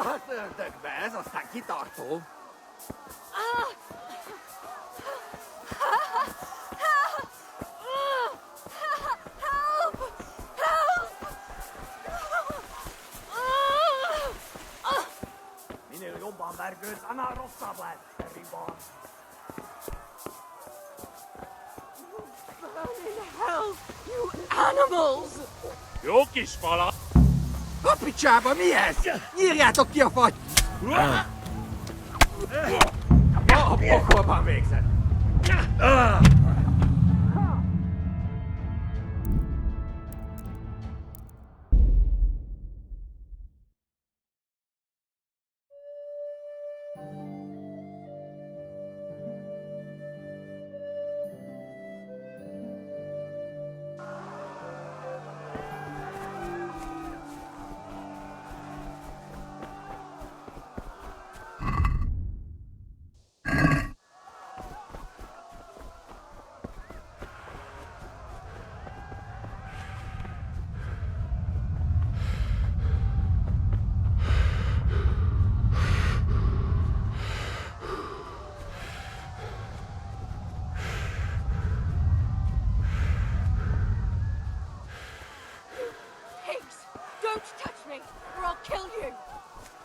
Hát ördögbe, ez aztán kitartó. Minél jobban vergődsz, annál rosszabb lesz, Riban. Burn in hell, you animals! Jó kis falat! A picsába, mi ez? Nyírjátok ki a fagy! A pokolban végzett! Don't touch me, or I'll kill you!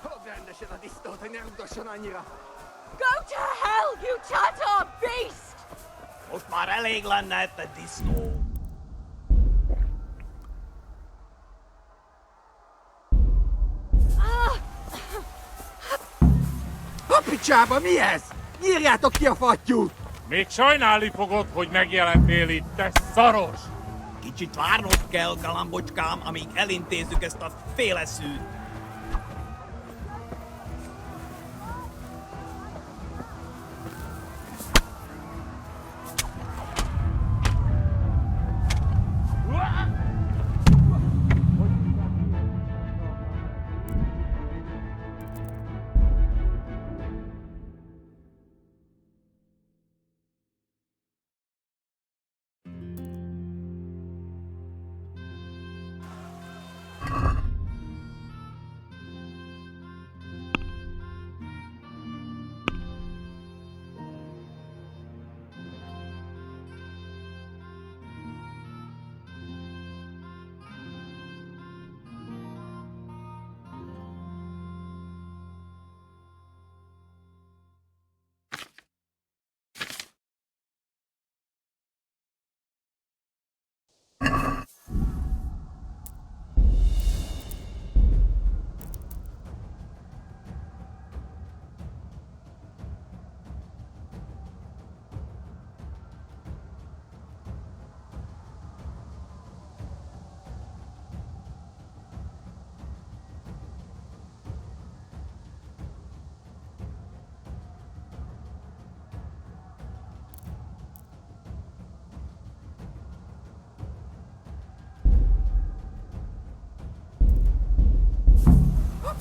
Fogd rendesen a disznót, hogy ne rugdosson annyira! Go to hell, you Tatar beast! Most már elég lenne, te disznó! A picsába, mi ez? Nyírjátok ki a fattyút! Még sajnálni fogod, hogy megjelentél itt, te szaros! Kicsit várnod kell, galambocskám, amíg elintézzük ezt a féleszűt.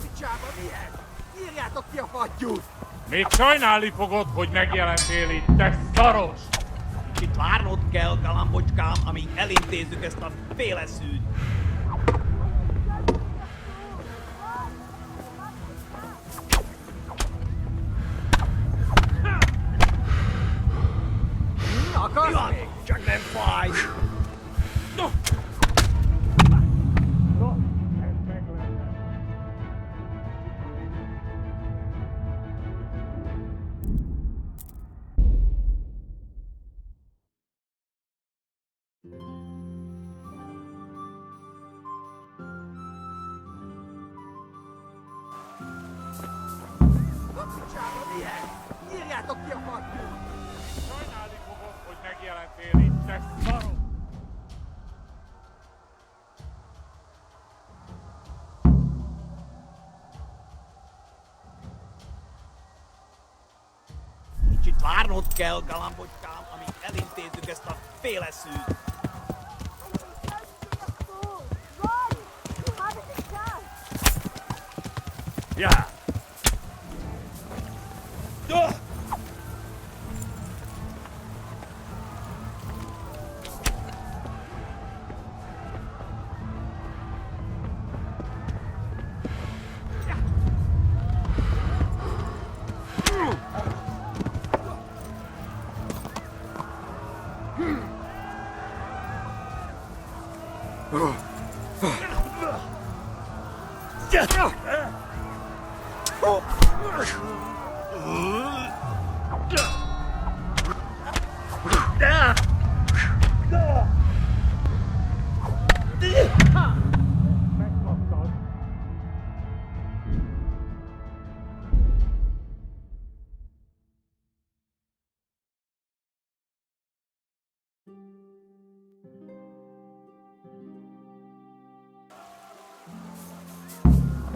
Picsába, mi ez? Írjátok ki a fattyút! Még sajnálni fogod, hogy megjelentél itt, te szaros! Kicsit várnod kell, galambocskám, amíg elintézzük ezt a féleszűt. Akarsz még? Csak nem fáj! Írjátok ki a fattyút! Sajnálni fogod, hogy megjelentél itt, te szaros! Kicsit várnod kell, galambocskám, amíg elintézzük ezt a féleszűt. Ja! Megkaptad.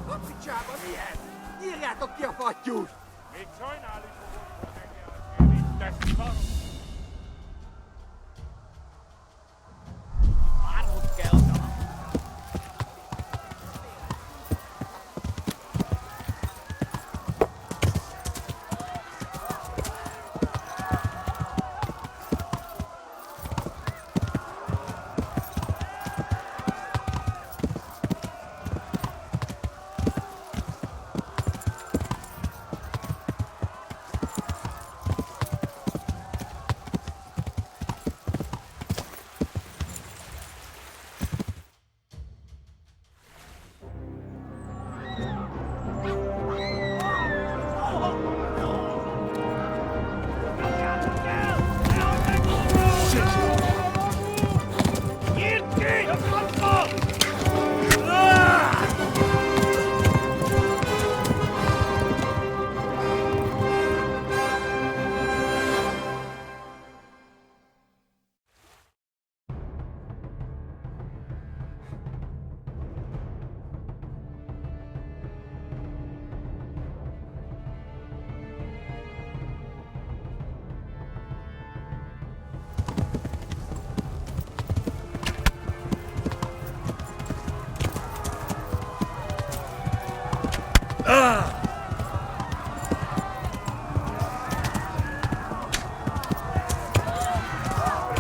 A picsába mi ez? Írjátok ki a fattyút! Még sajnálni fogod, hogy megjelentél itt, te szar. Várnod kell, galambocskám. Nyírd ki a francba!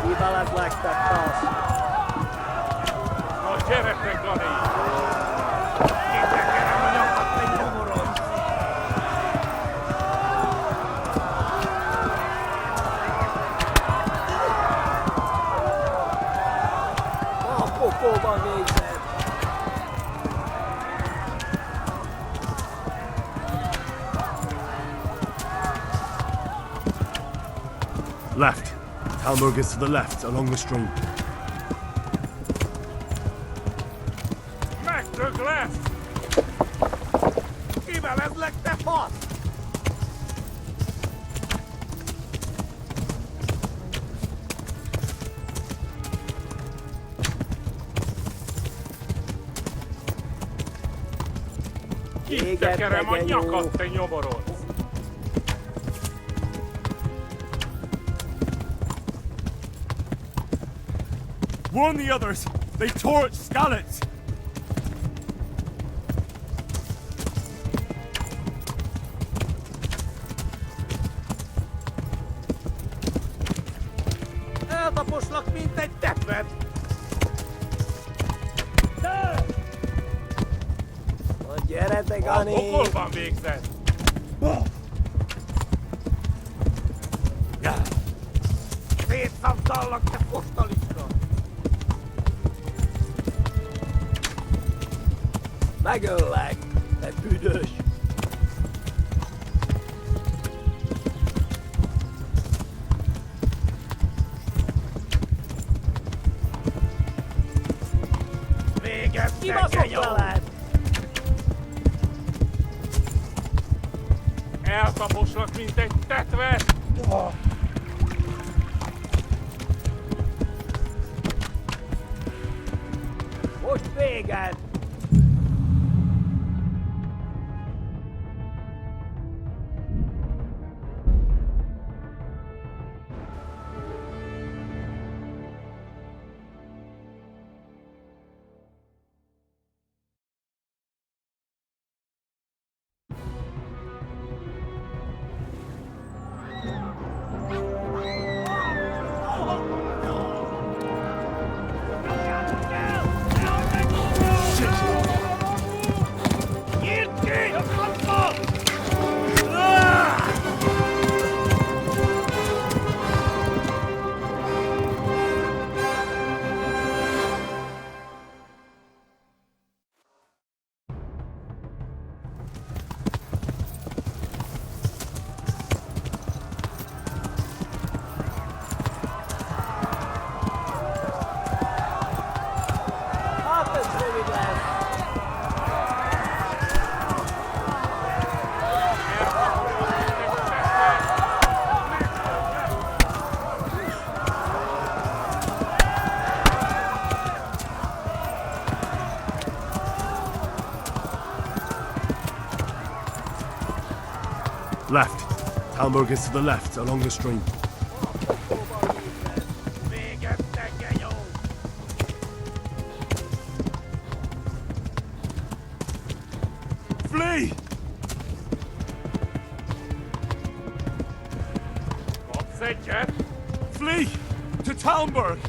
Híválat legtek, Khalsa. Na gyere, Gani! Kitekerem a nyakat, te nyomoros! A pokóban végzett! Left. Talmor is to the left, along the stream. Megtök lesz! Kivelezlek, te fasz! Kitekerem a Égettek, nyakat, te nyomoros! Warn the others! They tore its scallops! Eltaposlak, mint egy tepet! Na gyere, te A Gani! pokolban végzett! Szétszabdallak, te postalista! Megöllek, te büdös! Véget, te Kibaszott genyó! veled! Eltaposlak, mint egy tetvet! Most véget! Left. Talmberg is to the left, along the stream. Flee! What's that, Jeff? Flee! To Talmberg!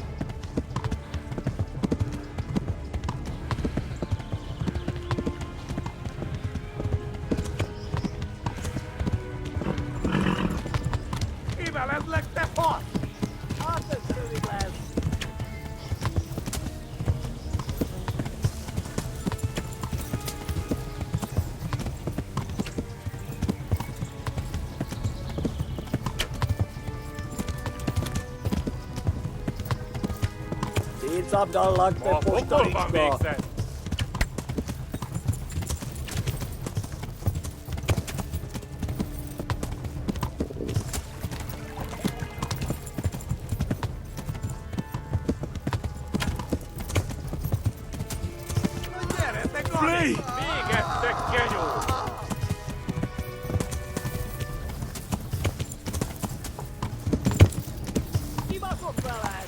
Abdallag te Pokolban végzett! Flee! Végeztek, genyó! Kibaszott veled!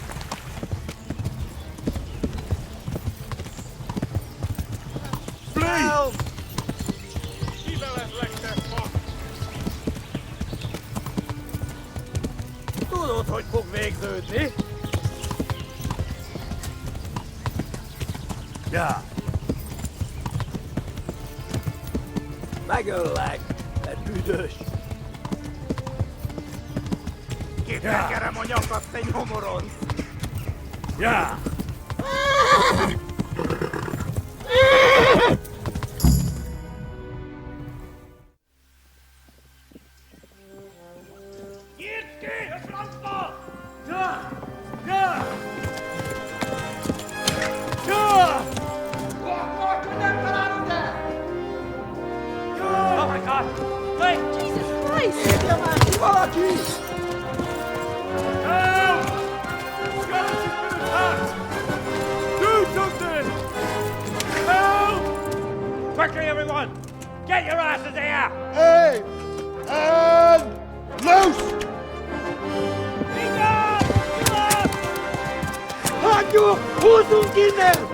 Flee! Kivelezlek, te fak! Tudod, hogy fog végződni? Yeah. Megöllek, te büdös! Kitekerem a nyakat, te nyomoron! Yeah. Nyírd ki! A francba! Yeah. Yeah. Yeah. Oh my god! Wait! Jesus Christ! Írja már ki valaki! Help! Skeleton's been attacked! Do something! Help! Quickly, everyone! Get your asses here! Hey! And loose! Hagyjuk! Húzzunk innen!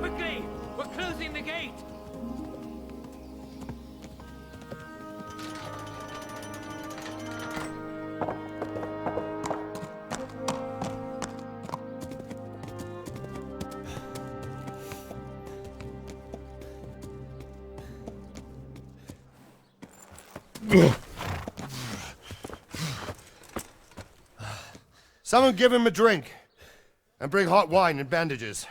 Quickly! We're closing the gate! Someone give him a drink. And bring hot wine and bandages.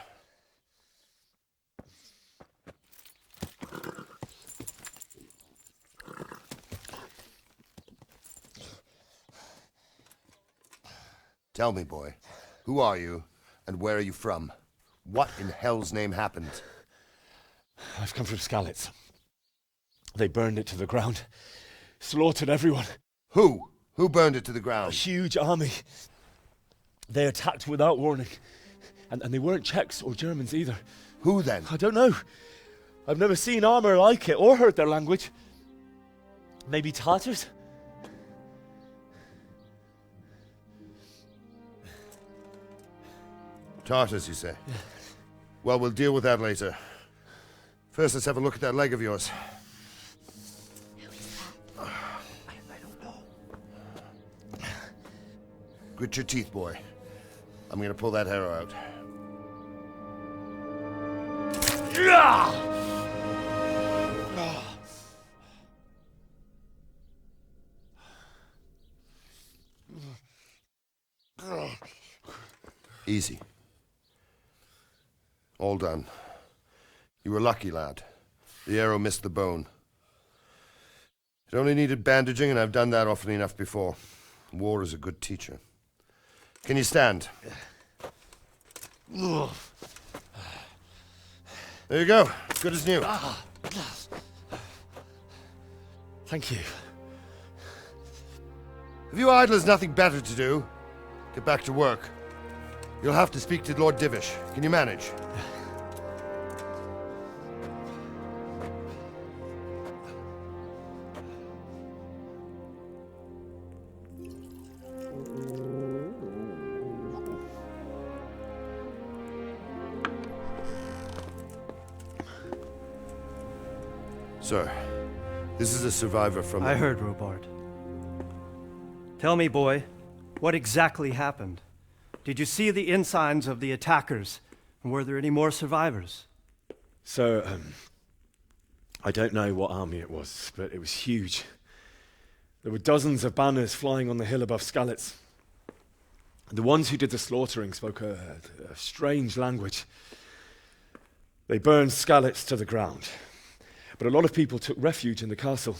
Tell me, boy, who are you and where are you from? What in hell's name happened? I've come from Skalitz. They burned it to the ground. Slaughtered everyone. Who? Who burned it to the A ground? huge army. They attacked without warning. And they weren't Czechs or Germans either. Who then? I don't know. I've never seen armor like it or heard their language. Maybe Tatars? Tartars, you say? Well, we'll deal with that later. First, let's have a look at that leg of yours. I don't know. Grit your teeth, boy. I'm gonna pull that hair out. Easy. All done. You were lucky, lad. The arrow missed the bone. It only needed bandaging, and I've done that often enough before. War is a good teacher. Can you stand? There you go. Good as new. Thank you. If you idlers nothing better to do, get back to work. You'll have to speak to Lord Divish. Can you manage? Sir, this is a survivor from... I heard, Robard. Tell me, boy, what exactly happened? Did you see the ensigns of the attackers? And were there any more survivors? So, I don't know what army it was, but it was huge. There were dozens of banners flying on the hill above Skalitz. The ones who did the slaughtering spoke a strange language. They burned Skalitz to the ground. But a lot of people took refuge in the castle.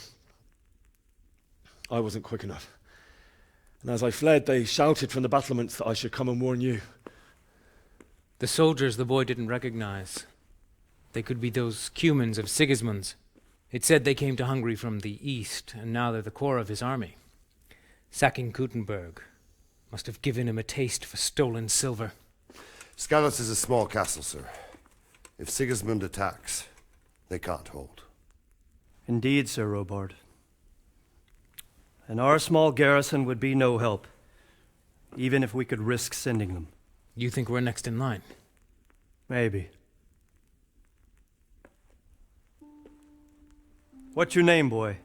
I wasn't quick enough. And as I fled, they shouted from the battlements that I should come and warn you. The soldiers the boy didn't recognize. They could be those Cumans of Sigismund's. It said they came to Hungary from the east, and now they're the core of his army. Sacking Gutenberg must have given him a taste for stolen silver. Skalitz is a small castle, sir. If Sigismund attacks, they can't hold. Indeed, Sir Robard. And our small garrison would be no help, even if we could risk sending them. You think we're next in line? Maybe. What's your name, boy?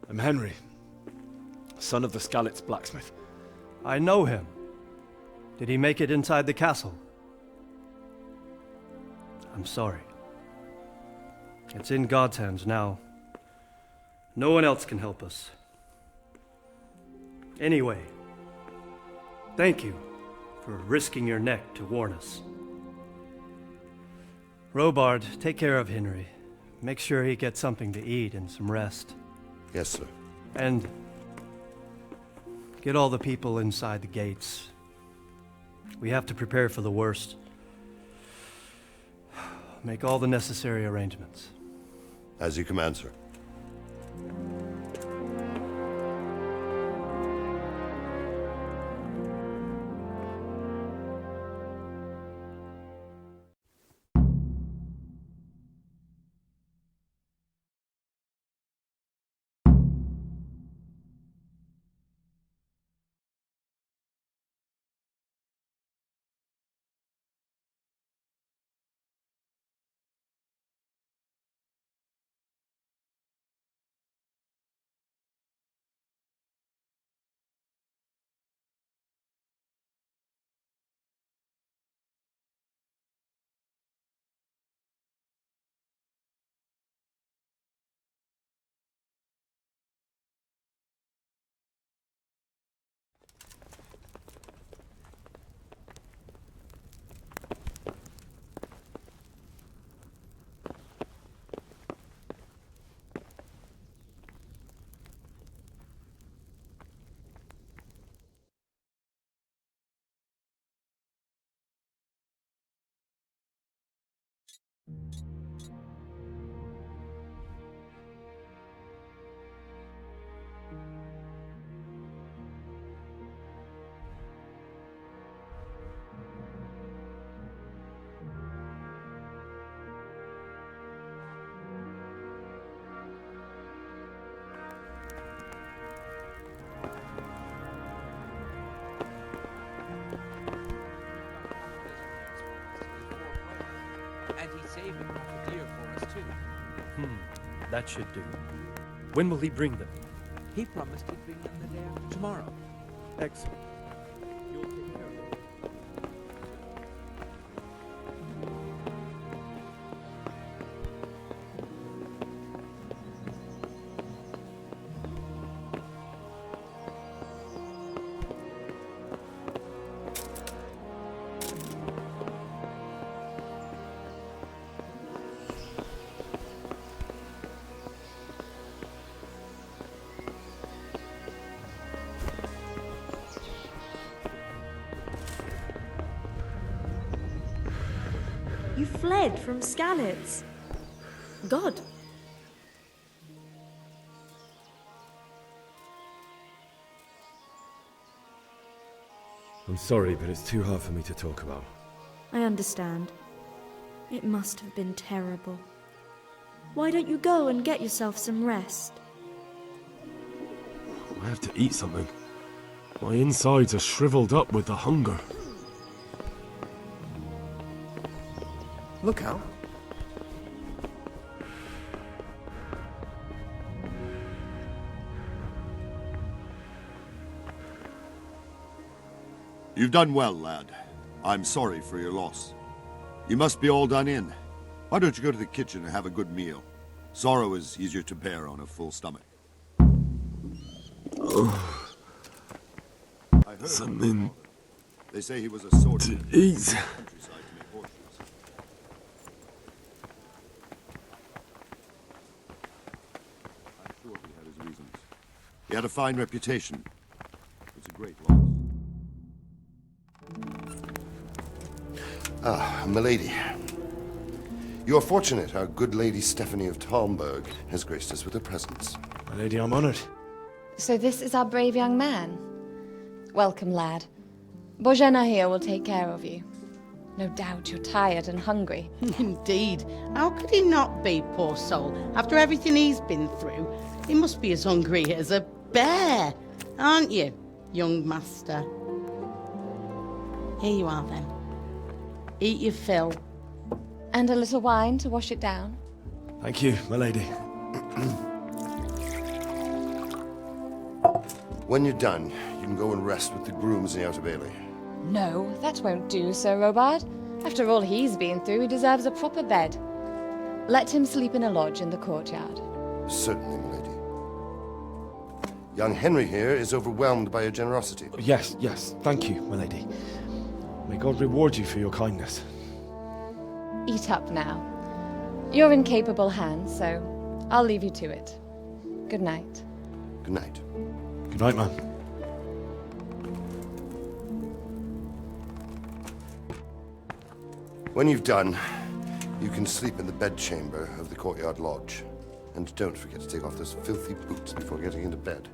I'm Henry, son of the Skalitz blacksmith. I know him. Did he make it inside the castle? I'm sorry. It's in God's hands now. No one else can help us. Anyway, thank you for risking your neck to warn us. Robard, take care of Henry. Make sure he gets something to eat and some rest. Yes, sir. And get all the people inside the gates. We have to prepare for the worst. Make all the necessary arrangements. As you command, sir. And he's saving half a deer for us, too. That should do. When will he bring them? He promised he'd bring them the day after tomorrow. Excellent. You'll take care of them. You fled from Skalitz. God. I'm sorry, but it's too hard for me to talk about. I understand. It must have been terrible. Why don't you go and get yourself some rest? I have to eat something. My insides are shriveled up with the hunger. Look out. You've done well, lad. I'm sorry for your loss. You must be all done in. Why don't you go to the kitchen and have a good meal? Sorrow is easier to bear on a full stomach. I heard Something they say he was a swordsman. to eat. Countryside to make horseshoes. I'm sure he had his reasons. He had a fine reputation. It's a great loss. Ah, milady. You are fortunate our good lady Stephanie of Talmberg has graced us with her presence. My lady, I'm honored. So this is our brave young man. Welcome, lad. Bojena here will take care of you. No doubt you're tired and hungry. Indeed. How could he not be, poor soul? After everything he's been through, he must be as hungry as a bear, aren't you, young master? Here you are, then. Eat your fill. And a little wine to wash it down. Thank you, my lady. When you're done, you can go and rest with the grooms in the Outer Bailey. No, that won't do, Sir Robard. After all he's been through, he deserves a proper bed. Let him sleep in a lodge in the courtyard. Certainly, milady. Young Henry here is overwhelmed by your generosity. Yes, yes, thank you, my lady. May God reward you for your kindness. Eat up now. You're in capable hands, so I'll leave you to it. Good night. Good night. Good night, man. When you've done, you can sleep in the bedchamber of the courtyard lodge. And don't forget to take off those filthy boots before getting into bed.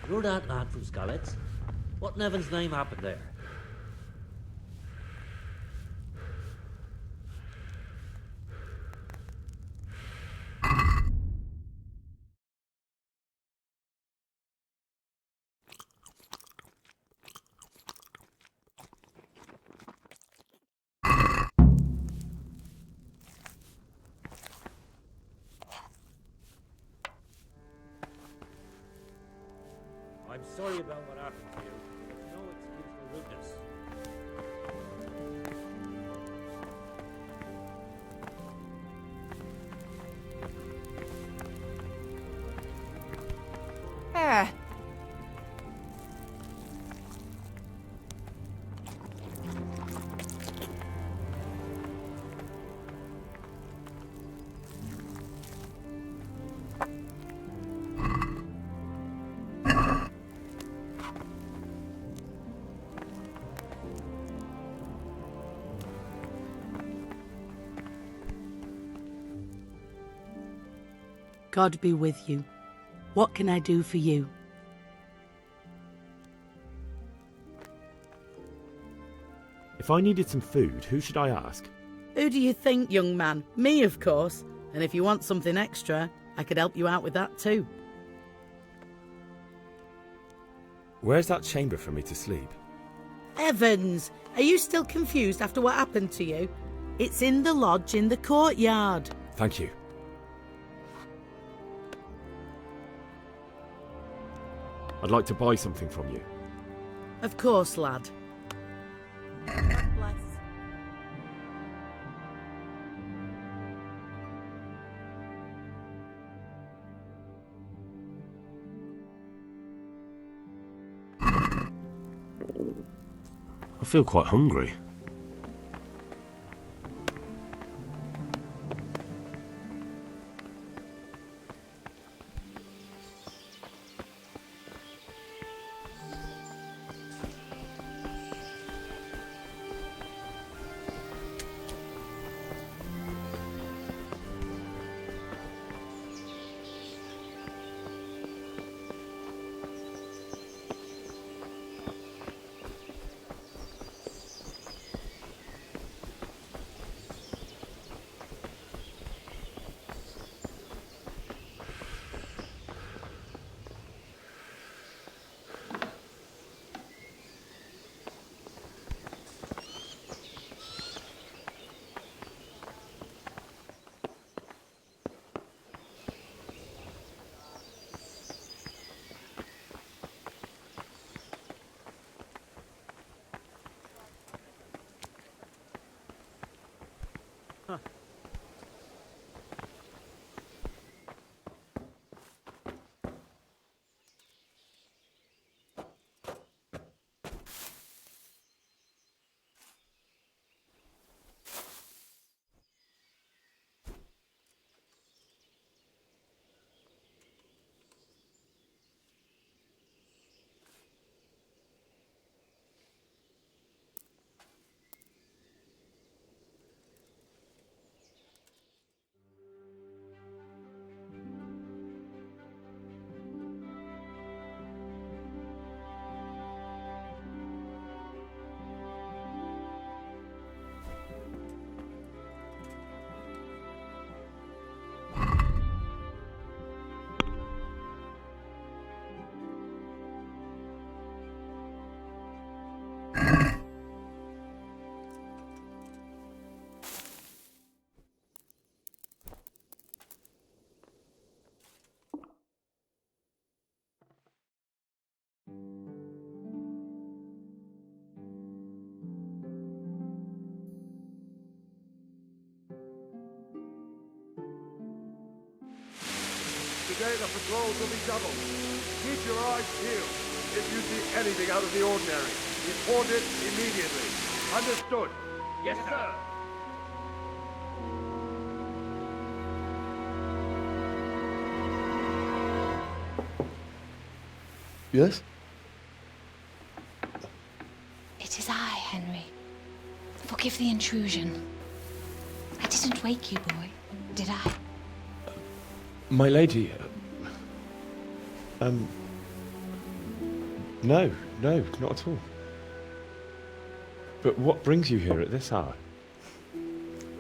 You're that lad from Skalitz? What in heaven's name happened there? I'm sorry about what happened to you. There's no excuse for rudeness. Ah. God be with you. What can I do for you? If I needed some food, who should I ask? Who do you think, young man? Me, of course. And if you want something extra, I could help you out with that too. Where's that chamber for me to sleep? Evans, are you still confused after what happened to you? It's in the lodge in the courtyard. Thank you. I'd like to buy something from you. Of course, lad. God bless. I feel quite hungry. Today the patrols will be doubled. Keep your eyes peeled. If you see anything out of the ordinary, report it immediately. Understood? Yes, sir. Yes? It is I, Henry. Forgive the intrusion. I didn't wake you, boy, did I? My lady, no, not at all. But what brings you here at this hour?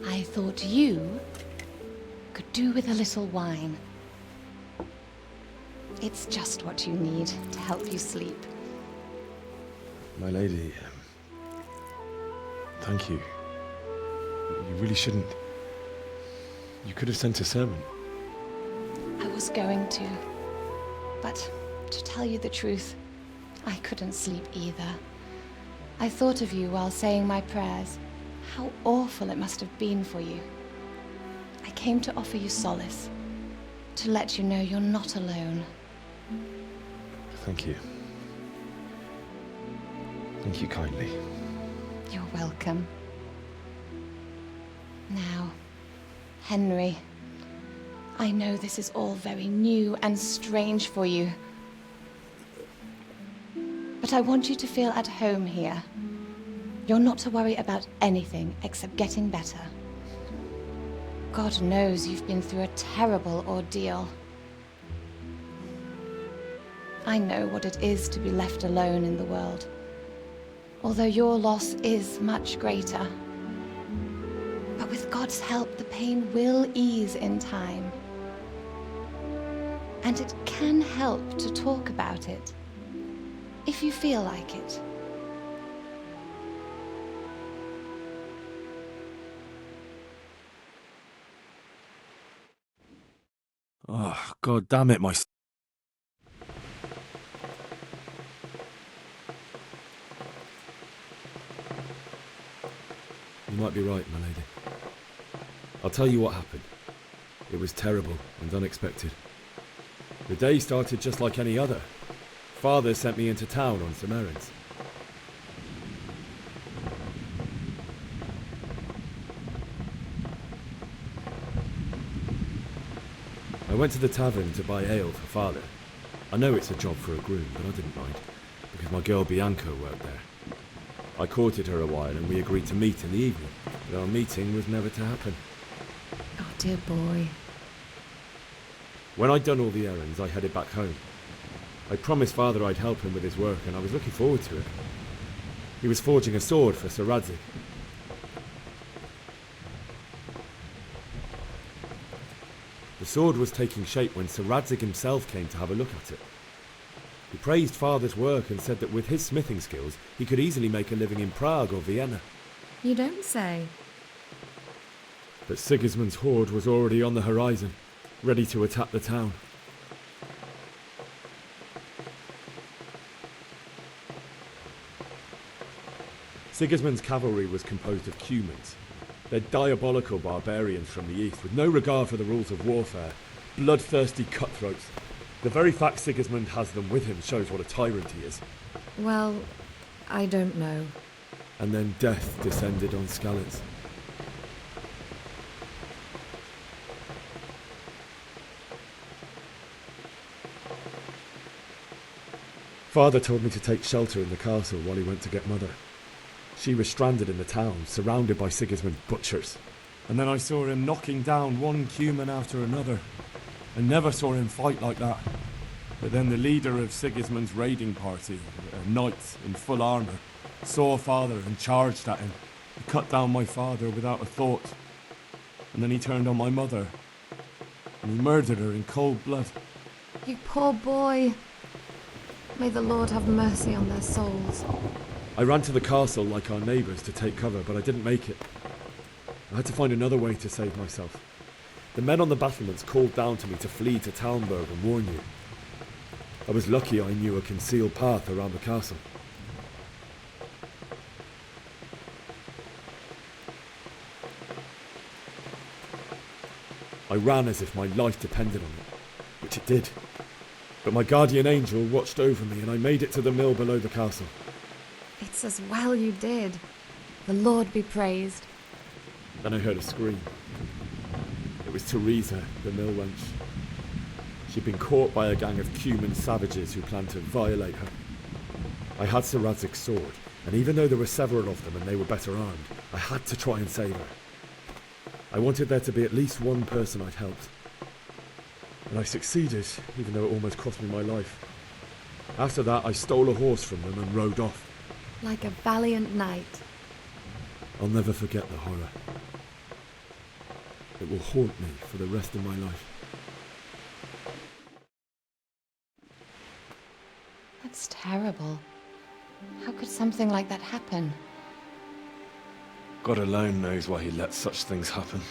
I thought you could do with a little wine. It's just what you need to help you sleep. My lady, thank you. You really shouldn't. You could have sent a servant. I was going to. But to tell you the truth, I couldn't sleep either. I thought of you while saying my prayers. How awful it must have been for you. I came to offer you solace. To let you know you're not alone. Thank you. Thank you kindly. You're welcome. Now, Henry, I know this is all very new and strange for you. But I want you to feel at home here. You're not to worry about anything except getting better. God knows you've been through a terrible ordeal. I know what it is to be left alone in the world. Although your loss is much greater. But with God's help, the pain will ease in time. And it can help to talk about it, if you feel like it. Oh, God damn it, my... You might be right, my lady. I'll tell you what happened. It was terrible and unexpected. The day started just like any other. Father sent me into town on some errands. went to the tavern to buy ale for father. I know it's a job for a groom, but I didn't mind, because my girl Bianca worked there. I courted her a while and we agreed to meet in the evening, but our meeting was never to happen. Oh, dear boy. When I'd done all the errands, I headed back home. I promised father I'd help him with his work, and I was looking forward to it. He was forging a sword for Sir Radzig. The sword was taking shape when Sir Radzig himself came to have a look at it. He praised father's work and said that with his smithing skills, he could easily make a living in Prague or Vienna. You don't say. But Sigismund's horde was already on the horizon, ready to attack the town. Sigismund's cavalry was composed of Cumans. They're diabolical barbarians from the east, with no regard for the rules of warfare, bloodthirsty cutthroats. The very fact Sigismund has them with him shows what a tyrant he is. Well, I don't know. And then death descended on Skalitz. Father told me to take shelter in the castle while he went to get Mother. She was stranded in the town, surrounded by Sigismund's butchers. And then I saw him knocking down one Cuman after another. I never saw him fight like that. But then the leader of Sigismund's raiding party, a knight in full armour, saw father and charged at him. He cut down my father without a thought. And then he turned on my mother. And he murdered her in cold blood. You poor boy. May the Lord have mercy on their souls. I ran to the castle like our neighbours to take cover, but I didn't make it. I had to find another way to save myself. The men on the battlements called down to me to flee to Talmberg and warn you. I was lucky I knew a concealed path around the castle. I ran as if my life depended on it, which it did. But my guardian angel watched over me and I made it to the mill below the castle. It's as well you did. The Lord be praised. Then I heard a scream. It was Teresa, the mill wench. She'd been caught by a gang of Cuman savages who planned to violate her. I had Sir Radzig's sword, and even though there were several of them and they were better armed, I had to try and save her. I wanted there to be at least one person I'd helped. And I succeeded, even though it almost cost me my life. After that, I stole a horse from them and rode off. Like a valiant knight. I'll never forget the horror. It will haunt me for the rest of my life. That's terrible. How could something like that happen? God alone knows why he lets such things happen.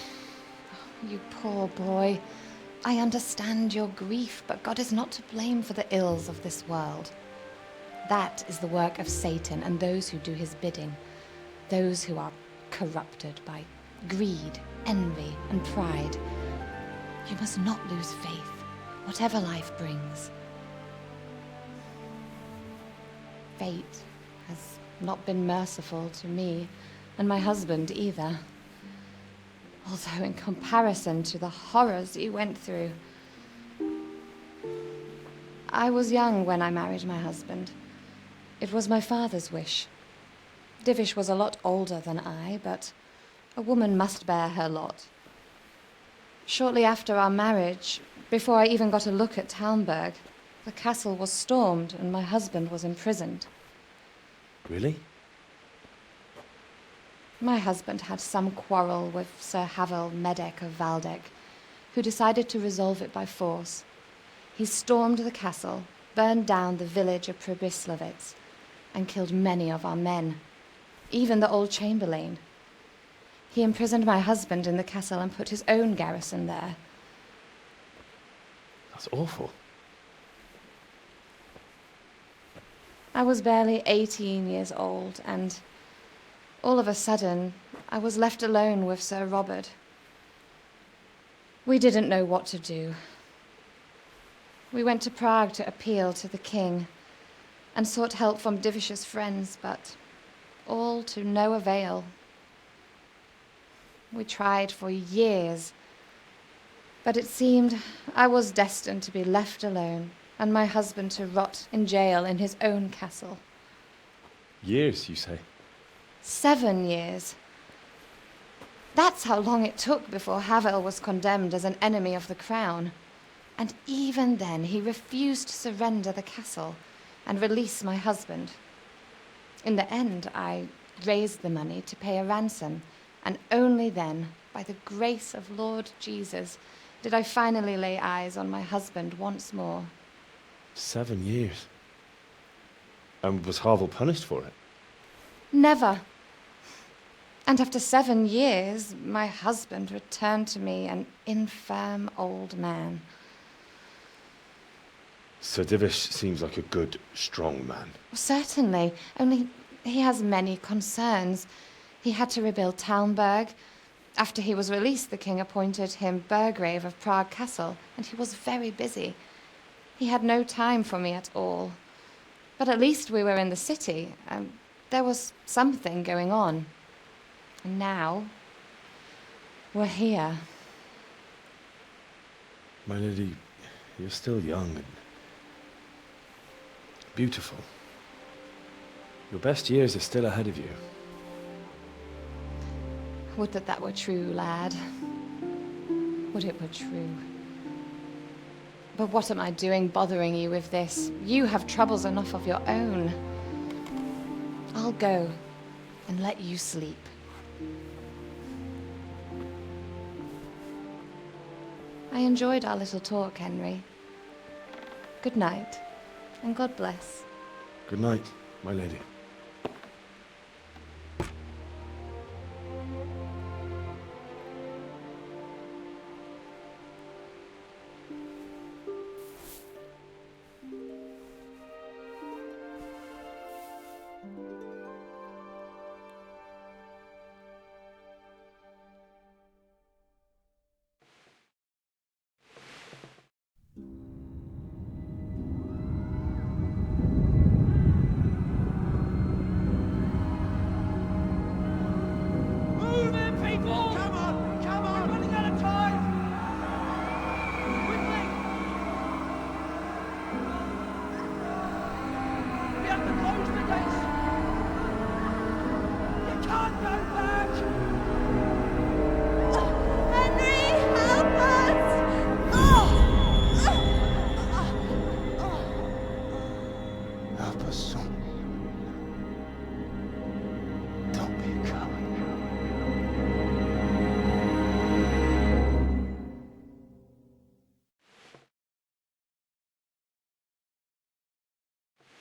You poor boy. I understand your grief, but God is not to blame for the ills of this world. That is the work of Satan and those who do his bidding. Those who are corrupted by greed, envy, and pride. You must not lose faith, whatever life brings. Fate has not been merciful to me, and my husband either. Although in comparison to the horrors you went through. I was young when I married my husband. It was my father's wish. Divish was a lot older than I, but a woman must bear her lot. Shortly after our marriage, before I even got a look at Talmberg, the castle was stormed and my husband was imprisoned. Really? My husband had some quarrel with Sir Havel Medek of Valdek, who decided to resolve it by force. He stormed the castle, burned down the village of Probislavitz, and killed many of our men, even the old chamberlain. He imprisoned my husband in the castle and put his own garrison there. That's awful. I was barely 18 years old, and all of a sudden, I was left alone with Sir Robert. We didn't know what to do. We went to Prague to appeal to the king and sought help from Divish's friends, but all to no avail. We tried for years, But it seemed I was destined to be left alone, and my husband to rot in jail in his own castle. Years, you say? 7 years. That's how long it took before Havel was condemned as an enemy of the crown. And even then, he refused to surrender the castle and release my husband. In the end, I raised the money to pay a ransom, and only then, by the grace of Lord Jesus, did I finally lay eyes on my husband once more. 7 years? And was Havel punished for it? Never. And after 7 years, my husband returned to me an infirm old man. Sir Divish seems like a good, strong man. Certainly, only he has many concerns. He had to rebuild Talmberg. After he was released, the king appointed him Burgrave of Prague Castle, and he was very busy. He had no time for me at all. But at least we were in the city, and there was something going on. And now, we're here. My lady, you're still young and beautiful. Your best years are still ahead of you. Would that that were true, lad. Would it were true. But what am I doing bothering you with this? You have troubles enough of your own. I'll go and let you sleep. I enjoyed our little talk, Henry. Good night, and God bless. Good night, my lady.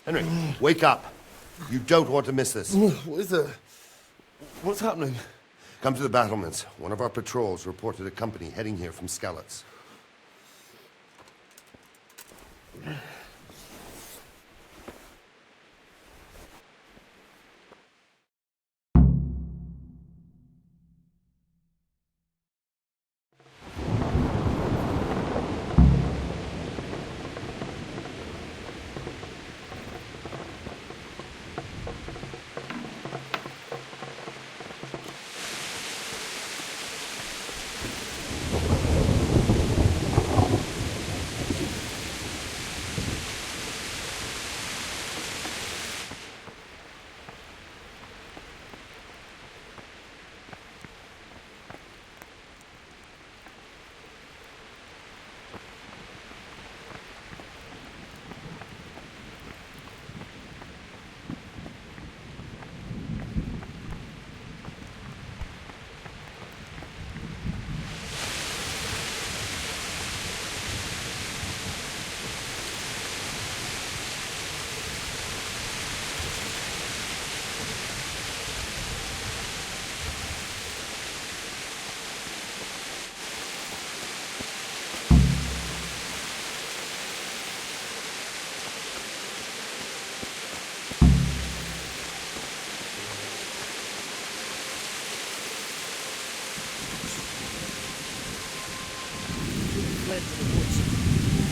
Henry, wake up. You don't want to miss this. What is it? What's happening? Come to the battlements. One of our patrols reported a company heading here from Skalitz.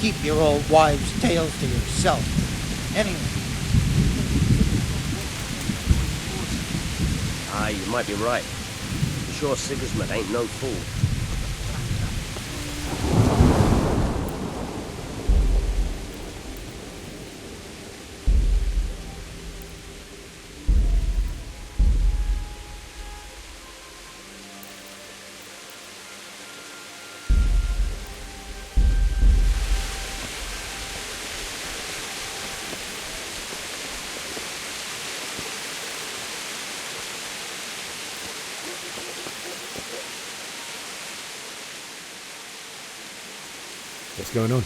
Keep your old wives' tales to yourself. Anyway. Ah, you might be right. I'm sure Sigismund ain't no fool. What's going on?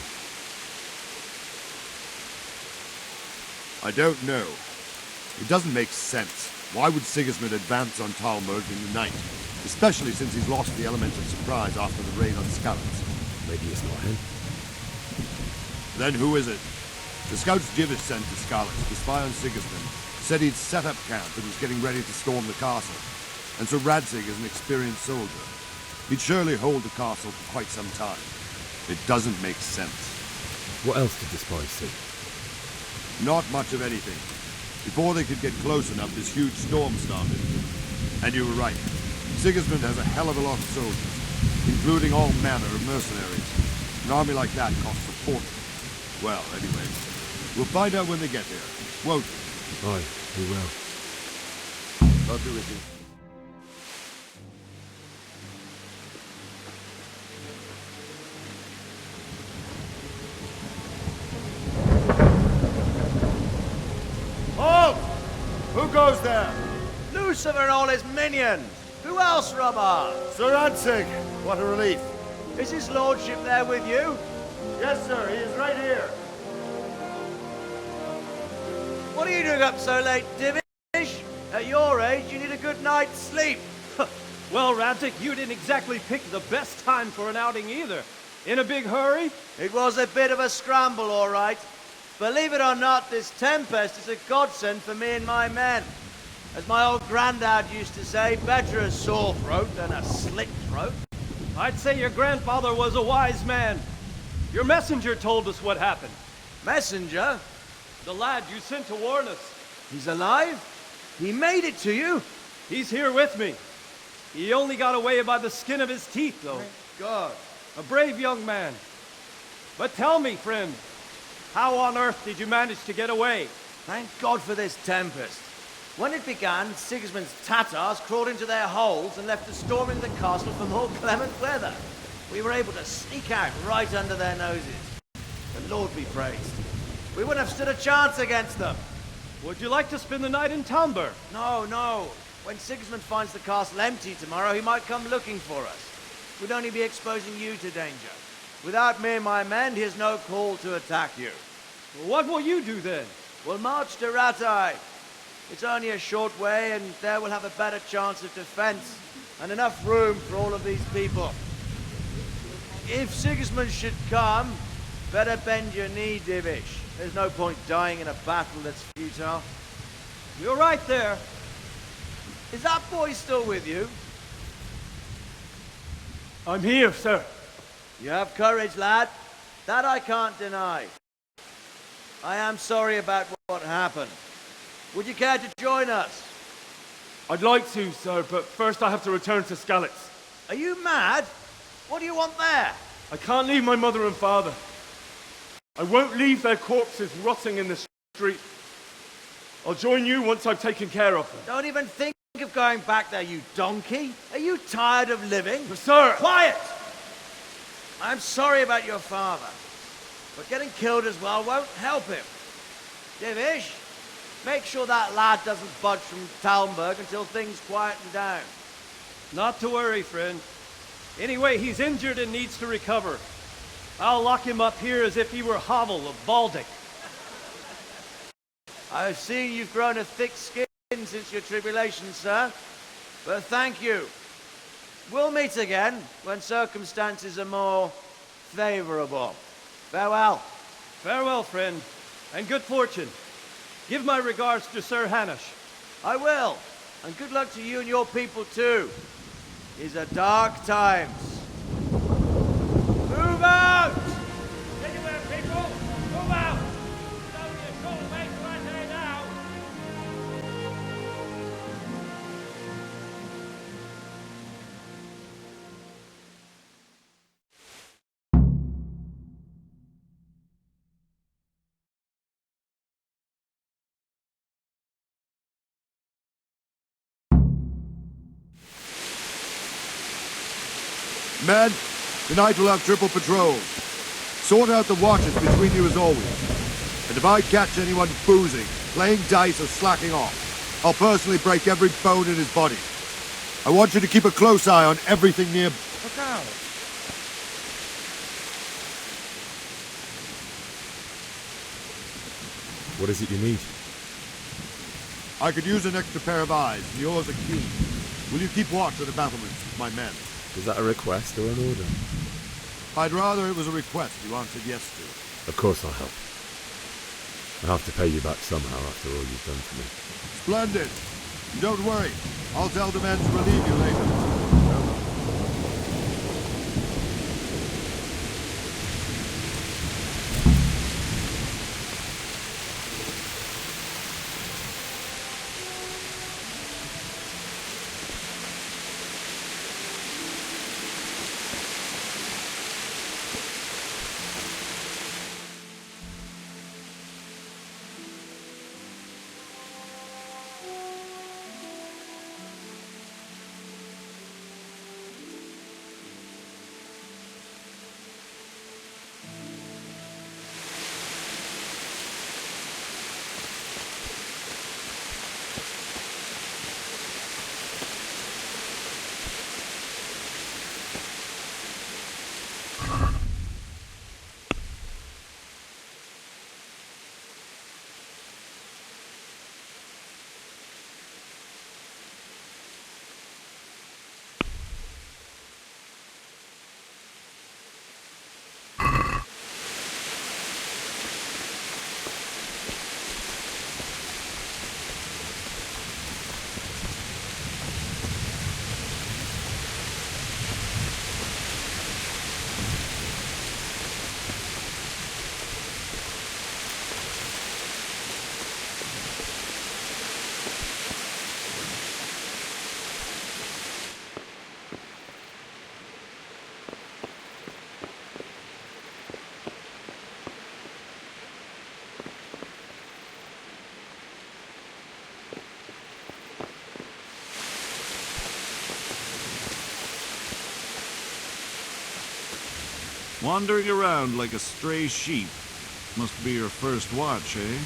I don't know. It doesn't make sense. Why would Sigismund advance on Talmberg in the night? Especially since he's lost the element of surprise after the raid on Skalitz. Maybe it's not him. Then who is it? The scouts Jivish sent to Skalitz to spy on Sigismund said he'd set up camp and was getting ready to storm the castle. And so Radzig is an experienced soldier. He'd surely hold the castle for quite some time. It doesn't make sense. What else did the spies see? Not much of anything. Before they could get close enough, this huge storm started. And you were right. Sigismund has a hell of a lot of soldiers, including all manner of mercenaries. An army like that costs a fortune. Well, anyway, we'll find out when they get there, won't we? Aye, we will. I'll be with you. Halt! Who goes there? Lucifer and all his minions. Who else, Robert? Sir Radzig, what a relief. Is his lordship there with you? Yes, sir. He is right here. What are you doing up so late, Divish? At your age, you need a good night's sleep. Well, Radzig, you didn't exactly pick the best time for an outing either. In a big hurry? It was a bit of a scramble, all right. Believe it or not, this tempest is a godsend for me and my men. As my old granddad used to say, better a sore throat than a slit throat. I'd say your grandfather was a wise man. Your messenger told us what happened. Messenger? The lad you sent to warn us. He's alive? He made it to you? He's here with me. He only got away by the skin of his teeth, though. Thank God. A brave young man. But tell me, friend, how on earth did you manage to get away? Thank God for this tempest. When it began, Sigismund's Tatars crawled into their holes and left us storming the castle for more clement weather. We were able to sneak out right under their noses. The Lord be praised. We wouldn't have stood a chance against them. Would you like to spend the night in Talmberg? No, no. When Sigismund finds the castle empty tomorrow, he might come looking for us. We'd only be exposing you to danger. Without me and my men, he has no call to attack you. What will you do then? We'll march to Ratai. It's only a short way, and there we'll have a better chance of defense, and enough room for all of these people. If Sigismund should come, better bend your knee, Divish. There's no point dying in a battle that's futile. You're right there. Is that boy still with you? I'm here, sir. You have courage, lad. That I can't deny. I am sorry about what happened. Would you care to join us? I'd like to, sir, but first I have to return to Skalitz. Are you mad? What do you want there? I can't leave my mother and father. I won't leave their corpses rotting in the street. I'll join you once I've taken care of them. Don't even think of going back there, you donkey. Are you tired of living? But sir! Quiet! I'm sorry about your father, but getting killed as well won't help him. Divish, make sure that lad doesn't budge from Talmberg until things quieten down. Not to worry, friend. Anyway, he's injured and needs to recover. I'll lock him up here as if he were Havel of Baldic. I've seen you've grown a thick skin since your tribulation, sir. But thank you. We'll meet again when circumstances are more favorable. Farewell. Farewell, friend, and good fortune. Give my regards to Sir Hanush. I will. And good luck to you and your people, too. These are dark times. Move out! Anywhere, people! Move out! It's only a short way to Ratai now! Men, tonight we'll have triple patrols. Sort out the watches between you as always. And if I catch anyone boozing, playing dice or slacking off, I'll personally break every bone in his body. I want you to keep a close eye on everything near... Look out! What is it you need? I could use an extra pair of eyes, and yours are keen. Will you keep watch at the battlements with my men? Is that a request or an order? I'd rather it was a request you answered yes to. Of course I'll help. I have to pay you back somehow after all you've done for me. Splendid! Don't worry. I'll tell the men to relieve you later. Wandering around like a stray sheep. Must be your first watch, eh?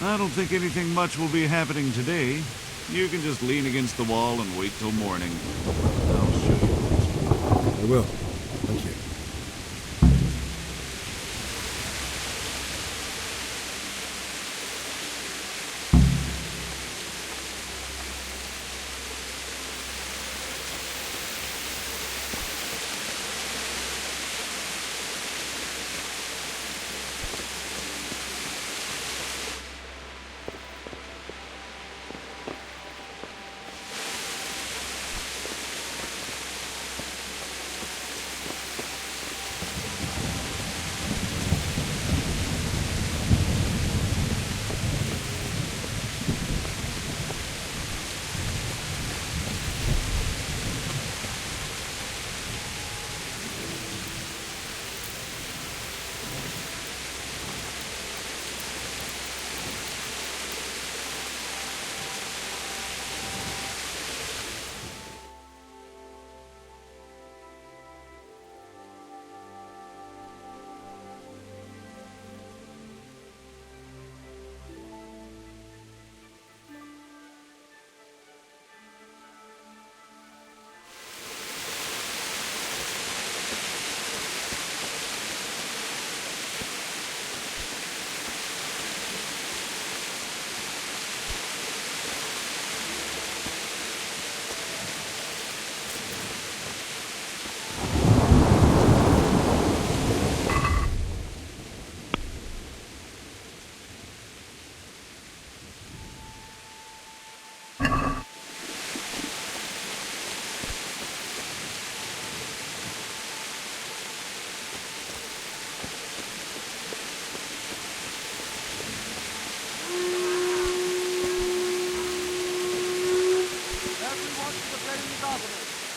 I don't think anything much will be happening today. You can just lean against the wall and wait till morning. I'll show you. I will. Thank you.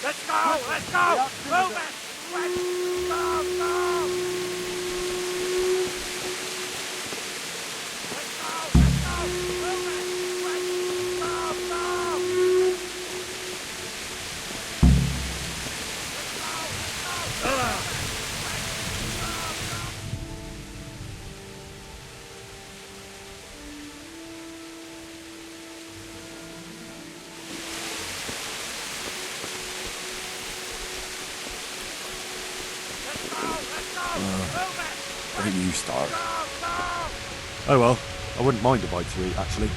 Let's go! Let's go! Move it! Let's go! Go! Let's go! Let's go! Move it! Let's go! Go! Where do you start? Oh well, I wouldn't mind a bite to eat, actually.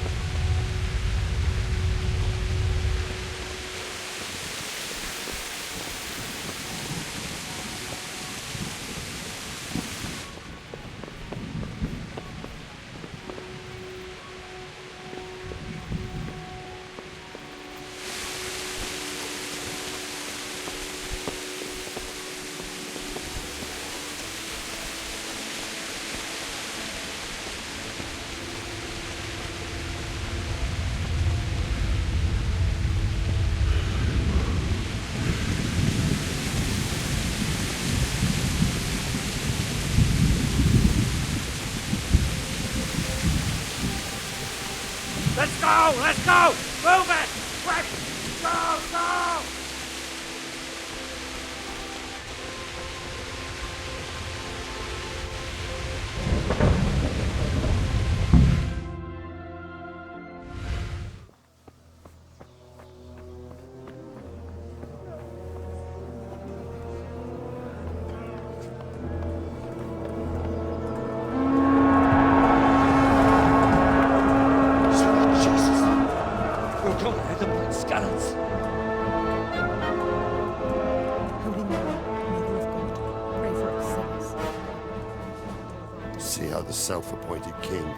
Let's go! Let's go! Move it! Quick! Go! Go! See how the self-appointed king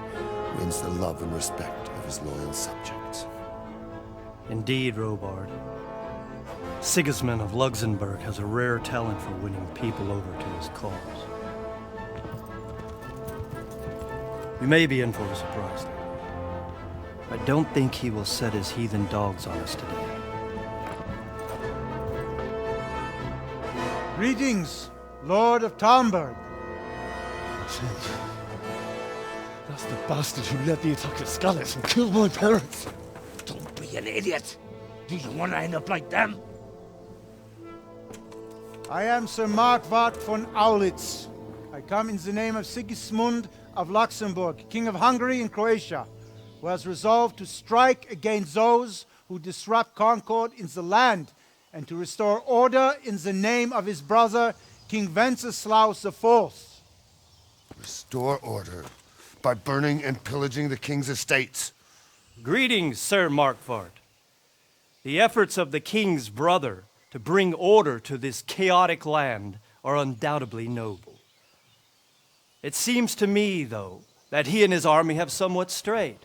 wins the love and respect of his loyal subjects. Indeed, Robard. Sigismund of Luxembourg has a rare talent for winning people over to his cause. You may be in for a surprise, though. I don't think he will set his heathen dogs on us today. Greetings, Lord of Talmberg. That's the bastard who led the attack at Skalitz and killed my parents. Don't be an idiot. Do you want to end up like them? I am Sir Markwart von Aulitz. I come in the name of Sigismund of Luxembourg, King of Hungary and Croatia, who has resolved to strike against those who disrupt concord in the land and to restore order in the name of his brother, King Wenceslaus IV. Restore order by burning and pillaging the king's estates. Greetings, Sir Markwart. The efforts of the king's brother to bring order to this chaotic land are undoubtedly noble. It seems to me, though, that he and his army have somewhat strayed.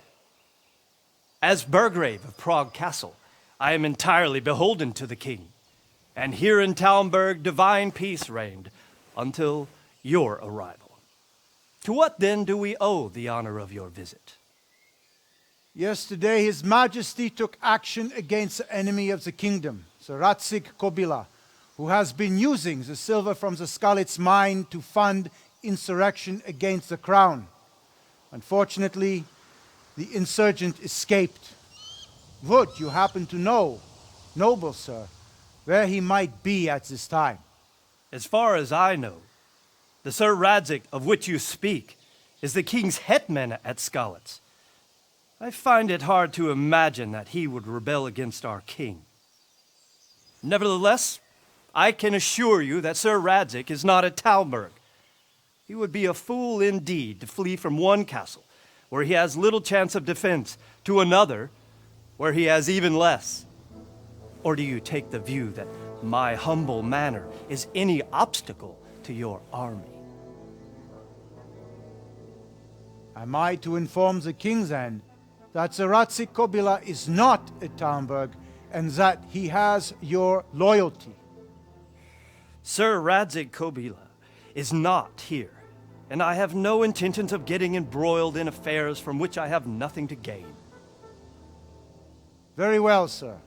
As Burgrave of Prague Castle, I am entirely beholden to the king, and here in Talmberg divine peace reigned until your arrival. To what then do we owe the honor of your visit? Yesterday, His Majesty took action against the enemy of the kingdom, Sir Radzig Kobyla, who has been using the silver from the Skalitz mine to fund insurrection against the crown. Unfortunately, the insurgent escaped. Would you happen to know, noble sir, where he might be at this time? As far as I know, the Sir Radzig of which you speak is the king's hetman at Skalitz. I find it hard to imagine that he would rebel against our king. Nevertheless, I can assure you that Sir Radzig is not at Talmberg. He would be a fool indeed to flee from one castle, where he has little chance of defense, to another, where he has even less. Or do you take the view that my humble manner is any obstacle to your army? Am I to inform the king then that Sir Radzig Kobyla is not at Talmberg and that he has your loyalty? Sir Radzig Kobyla is not here, and I have no intentions of getting embroiled in affairs from which I have nothing to gain. Very well, sir.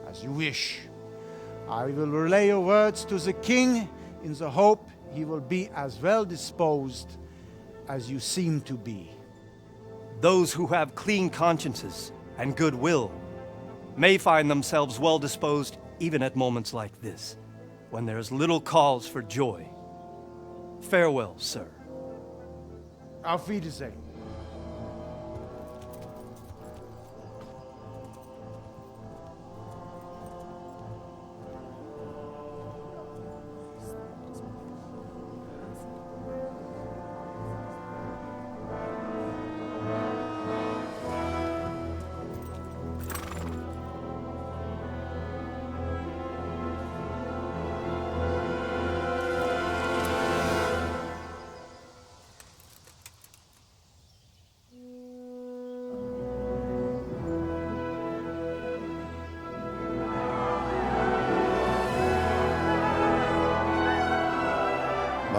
As you wish. I will relay your words to the king in the hope he will be as well disposed as you seem to be. Those who have clean consciences and goodwill may find themselves well disposed even at moments like this, when there is little cause for joy. Farewell, sir. Auf Wiedersehen.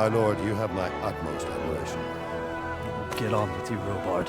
My lord, you have my utmost admiration. Get on with you, Robard.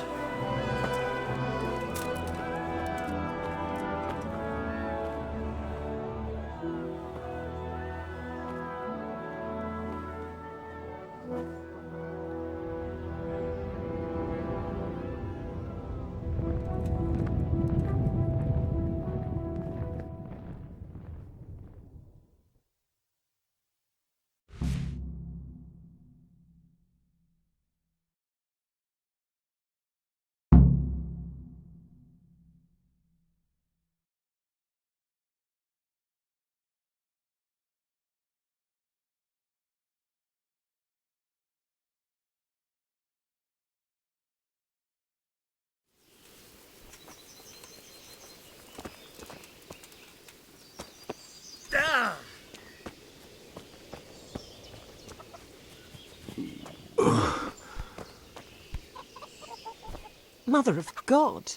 Mother of God,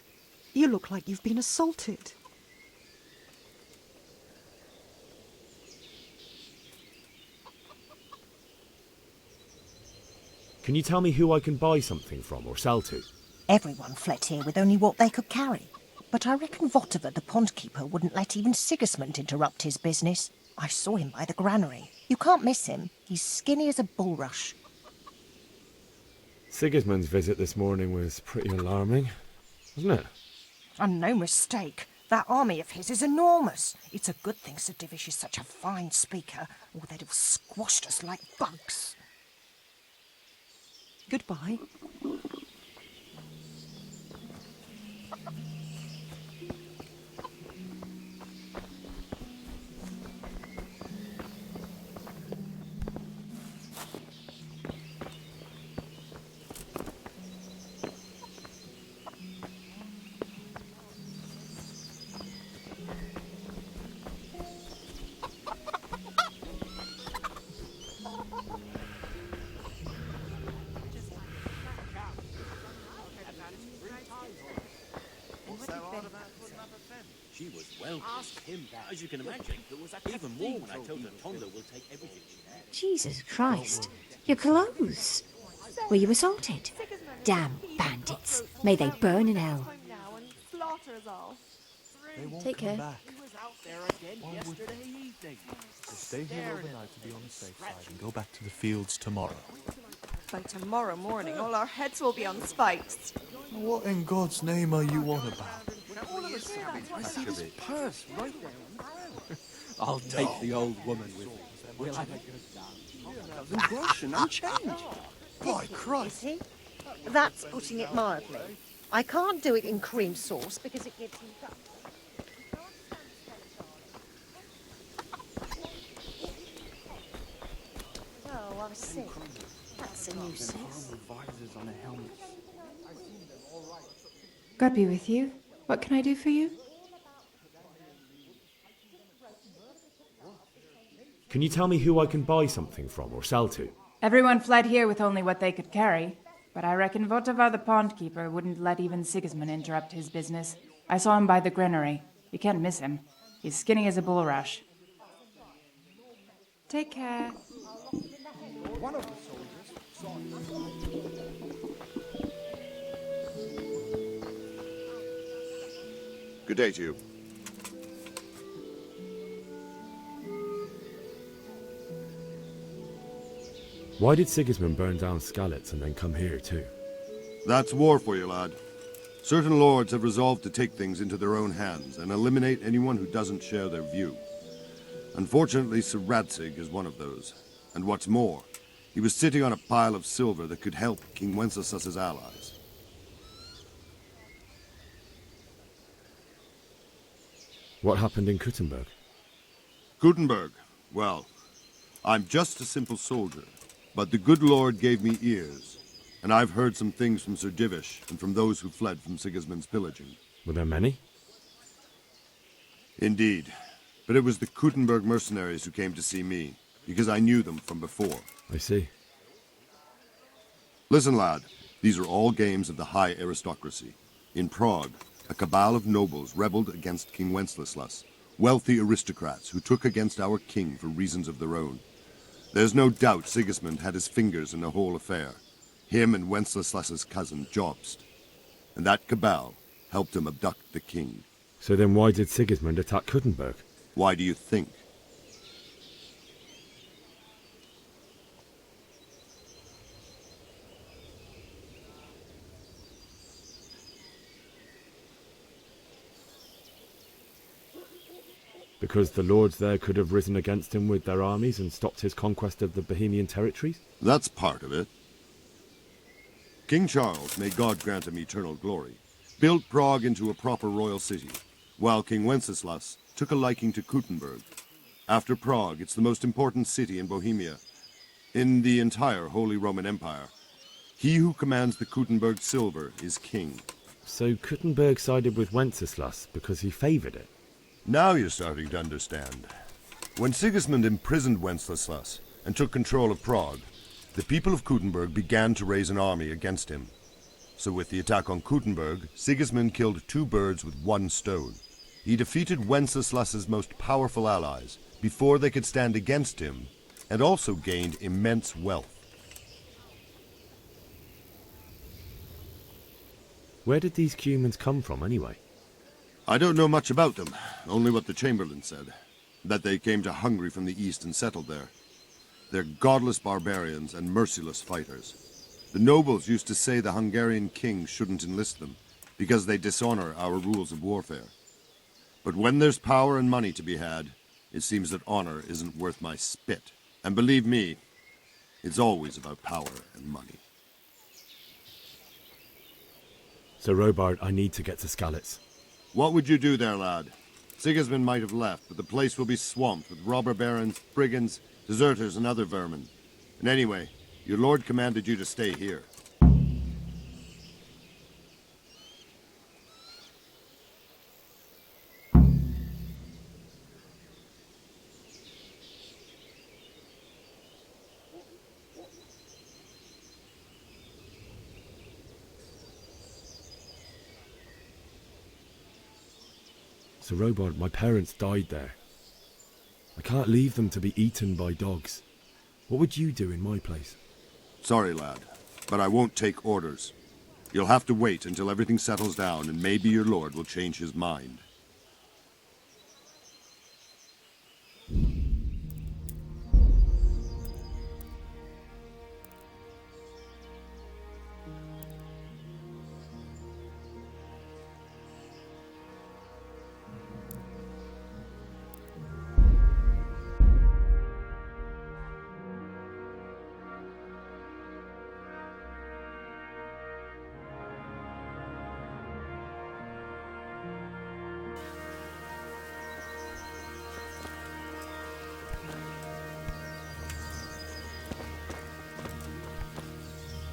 you look like you've been assaulted. Can you tell me who I can buy something from or sell to? Everyone fled here with only what they could carry. But I reckon Votiver, the pond-keeper, wouldn't let even Sigismund interrupt his business. I saw him by the granary. You can't miss him. He's skinny as a bulrush. Sigismund's visit this morning was pretty alarming, wasn't it? And no mistake. That army of his is enormous. It's a good thing Sir Divish is such a fine speaker, or they'd have squashed us like bugs. Goodbye. She was well asked him that. As you can imagine, it was even more when I told her Tonda will take everything she has. Jesus Christ, your clothes. Were you assaulted? Damn bandits. May they burn in hell. Take care. Stay here overnight to be on the safe side and go back to the fields tomorrow. By tomorrow morning, all our heads will be on spikes. What in God's name are you on about? I see this purse right there on the ground. I'll take the old woman with me. We'll have a good dance. 1,000 grosh and unchanged. By Christ. That's putting it mildly. I can't do it in cream sauce because it gets infected. Oh, I see. That's a nuisance. Visors on a helmet. God be with you. What can I do for you? Can you tell me who I can buy something from or sell to? Everyone fled here with only what they could carry, but I reckon Votivar the pond-keeper wouldn't let even Sigismund interrupt his business. I saw him by the granary. You can't miss him. He's skinny as a bulrush. Take care. One of the soldiers saw Good day to you. Why did Sigismund burn down Skalitz and then come here too? That's war for you, lad. Certain lords have resolved to take things into their own hands and eliminate anyone who doesn't share their view. Unfortunately, Sir Radzig is one of those. And what's more, he was sitting on a pile of silver that could help King Wenceslas's allies. What happened in Kuttenberg? Gutenberg, well, I'm just a simple soldier, but the good Lord gave me ears, and I've heard some things from Sir Divish and from those who fled from Sigismund's pillaging. Were there many? Indeed, but it was the Kuttenberg mercenaries who came to see me, because I knew them from before. I see. Listen, lad, these are all games of the high aristocracy. In Prague, a cabal of nobles rebelled against King Wenceslas, wealthy aristocrats who took against our king for reasons of their own. There's no doubt Sigismund had his fingers in the whole affair. Him and Wenceslas's cousin, Jobst. And that cabal helped him abduct the king. So then why did Sigismund attack Kuttenberg? Why do you think? Because the lords there could have risen against him with their armies and stopped his conquest of the Bohemian territories? That's part of it. King Charles, may God grant him eternal glory, built Prague into a proper royal city, while King Wenceslas took a liking to Kuttenberg. After Prague, it's the most important city in Bohemia, in the entire Holy Roman Empire. He who commands the Kuttenberg silver is king. So Kuttenberg sided with Wenceslas because he favoured it? Now you're starting to understand. When Sigismund imprisoned Wenceslas and took control of Prague, the people of Kuttenberg began to raise an army against him. So with the attack on Kuttenberg, Sigismund killed two birds with one stone. He defeated Wenceslas's most powerful allies before they could stand against him, and also gained immense wealth. Where did these Cumans come from anyway? I don't know much about them, only what the Chamberlain said. That they came to Hungary from the east and settled there. They're godless barbarians and merciless fighters. The nobles used to say the Hungarian king shouldn't enlist them, because they dishonor our rules of warfare. But when there's power and money to be had, it seems that honor isn't worth my spit. And believe me, it's always about power and money. So Robard, I need to get to Skalitz. What would you do there, lad? Sigismund might have left, but the place will be swamped with robber barons, brigands, deserters, and other vermin. And anyway, your lord commanded you to stay here. So Robard, my parents died there. I can't leave them to be eaten by dogs. What would you do in my place? Sorry, lad, but I won't take orders. You'll have to wait until everything settles down, and maybe your lord will change his mind.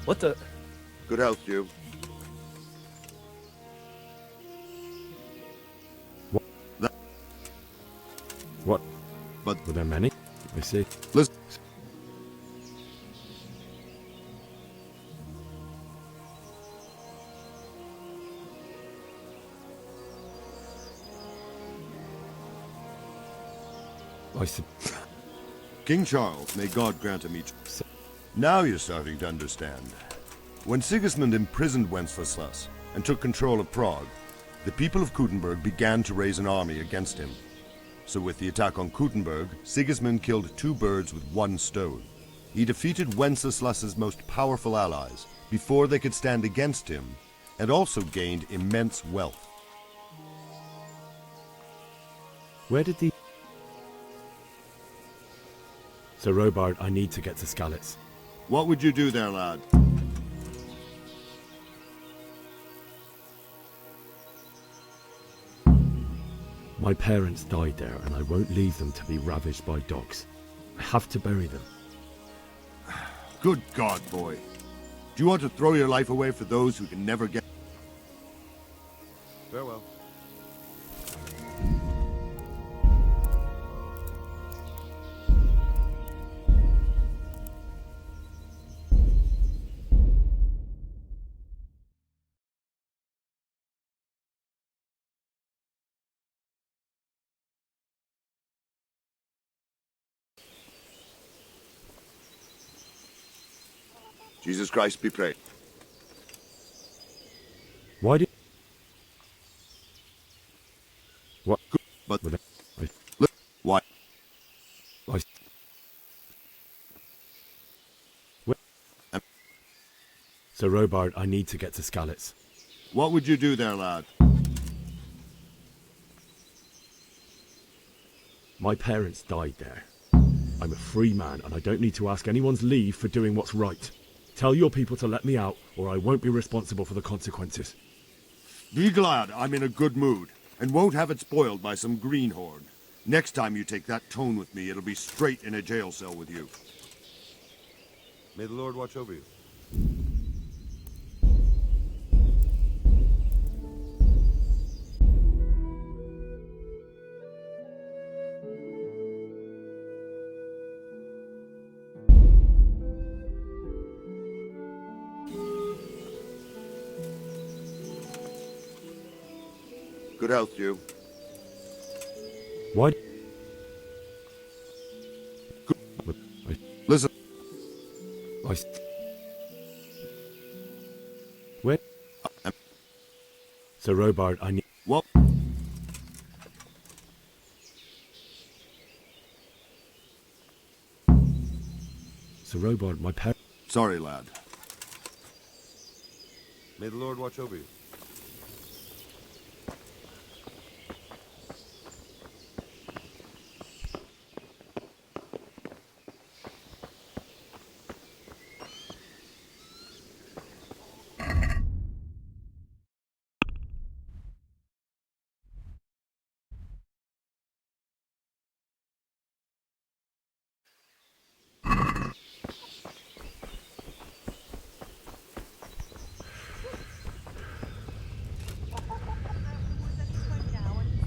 What the? Good health, you. What? But were there many? I see. Listen. I see. King Charles, may God grant him each. Now you're starting to understand. When Sigismund imprisoned Wenceslas and took control of Prague, the people of Kuttenberg began to raise an army against him. So with the attack on Kuttenberg, Sigismund killed two birds with one stone. He defeated Wenceslas's most powerful allies before they could stand against him, and also gained immense wealth. Where did the... So Robard, I need to get to Skalitz. What would you do there, lad? My parents died there, and I won't leave them to be ravaged by dogs. I have to bury them. Good God, boy. Do you want to throw your life away for those who can never get... Farewell. Jesus Christ be praised. Why did... What? But... Look, why? I... Where? Sir Robard, I need to get to Skalitz. What would you do there, lad? My parents died there. I'm a free man, and I don't need to ask anyone's leave for doing what's right. Tell your people to let me out, or I won't be responsible for the consequences. Be glad I'm in a good mood, and won't have it spoiled by some greenhorn. Next time you take that tone with me, it'll be straight in a jail cell with you. May the Lord watch over you. Good health to you. Why? Listen. Where? Sir Robard, I need... What? Sir Robard, my parents... Sorry, lad. May the Lord watch over you.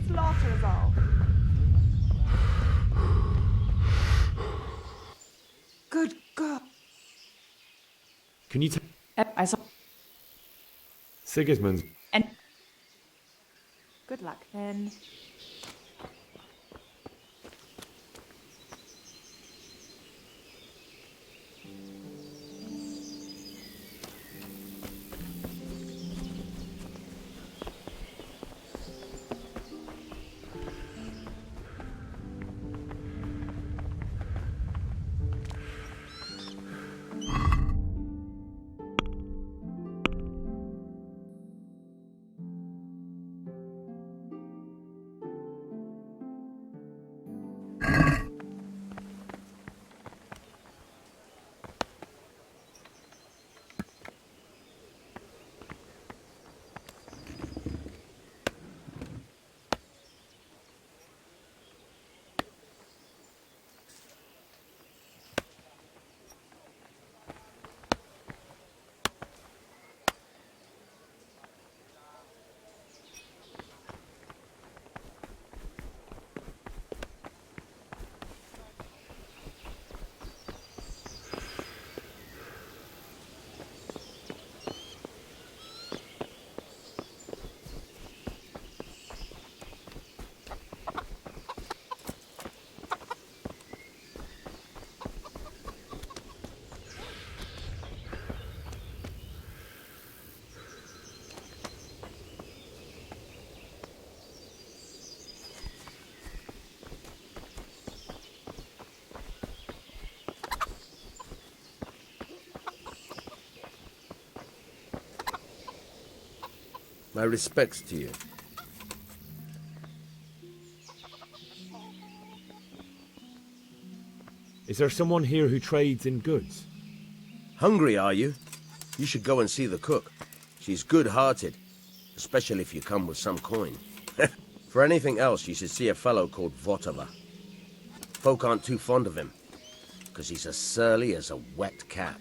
Slaughter us all. Good God. Can you I saw... Sigismund... And... Good luck, then. My respects to you. Is there someone here who trades in goods? Hungry, are you? You should go and see the cook. She's good-hearted, especially if you come with some coin. For anything else, you should see a fellow called Votava. Folk aren't too fond of him, because he's as surly as a wet cat.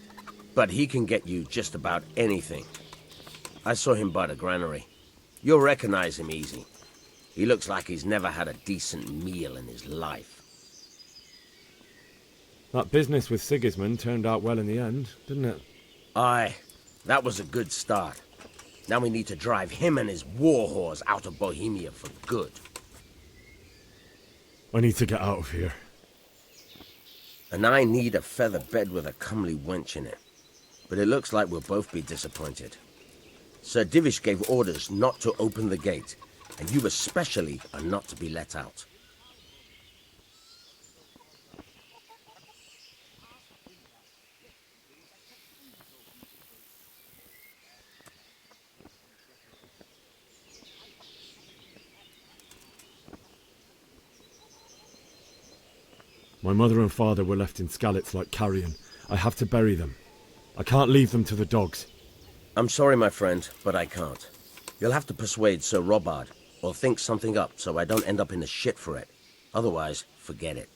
But he can get you just about anything. I saw him by the granary. You'll recognize him easy. He looks like he's never had a decent meal in his life. That business with Sigismund turned out well in the end, didn't it? Aye, that was a good start. Now we need to drive him and his war whores out of Bohemia for good. I need to get out of here. And I need a feather bed with a comely wench in it. but it looks like we'll both be disappointed. Sir Divish gave orders not to open the gate, and you especially are not to be let out. My mother and father were left in Skalitz like carrion. I have to bury them. I can't leave them to the dogs. I'm sorry, my friend, but I can't. You'll have to persuade Sir Robard, or think something up so I don't end up in the shit for it. Otherwise, forget it.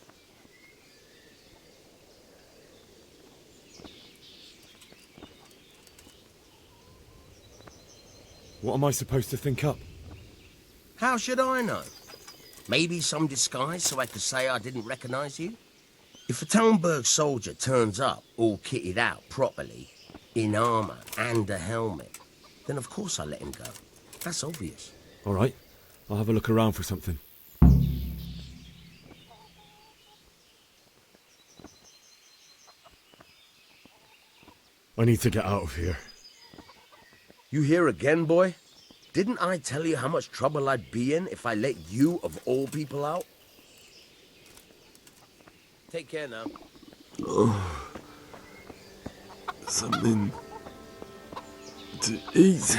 What am I supposed to think up? How should I know? Maybe some disguise so I could say I didn't recognize you? If a Talmberg soldier turns up all kitted out properly, in armor and a helmet, then of course I let him go. That's obvious. All right, I'll have a look around for something. I need to get out of here. You here again, boy? Didn't I tell you how much trouble I'd be in if I let you, of all people, out? Take care now. Oh, something to eat.